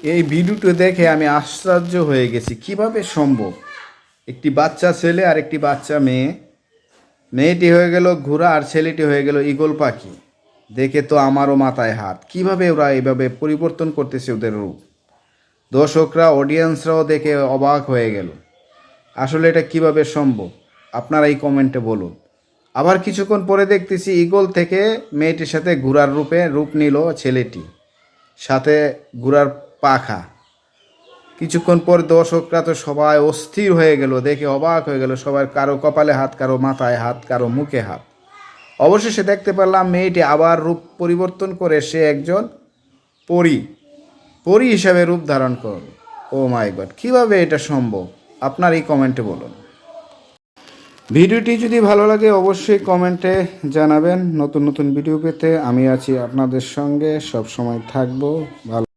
এই ভিডিওটি দেখে আমি আশ্চর্য হয়ে গেছি, কিভাবে সম্ভব একটি বাচ্চা ছেলে আর একটি বাচ্চা মেয়ে, মেয়েটি হয়ে গেল ঘোড়া আর ছেলেটি হয়ে গেল ঈগল পাখি। দেখে তো আমারও মাথায় হাত, কিভাবে ওরা এভাবে পরিবর্তন করতেছে ওদের রূপ। দর্শকরা, অডিয়েন্সরাও দেখে অবাক হয়ে গেল। আসলে এটা কিভাবে সম্ভব, আপনারা এই কমেন্টে বলুন। আবার কিছুক্ষণ পরে দেখতেছি ঈগল থেকে মেয়েটির সাথে ঘোড়ার রূপ নিল ছেলেটি, সাথে ঘোড়ার পাখা। কিছুক্ষণ পর দর্শকরা তো সবাই অস্থির হয়ে গেল, দেখে অবাক হয়ে গেল সবাই, কারো কপালে হাত, কারো মাথায় হাত, কারো মুখে হাত। অবশেষে দেখতে পেলাম মেয়েটি আবার রূপ পরিবর্তন করে সে একজন পরী পরী হিসাবে রূপ ধারণ করল। ও মাই গড, কীভাবে এটা সম্ভব, আপনার এই কমেন্টে বলুন। ভিডিওটি যদি ভালো লাগে অবশ্যই কমেন্টে জানাবেন। নতুন নতুন ভিডিও পেতে আমি আছি আপনাদের সঙ্গে, সব সময় থাকবো। ভালো।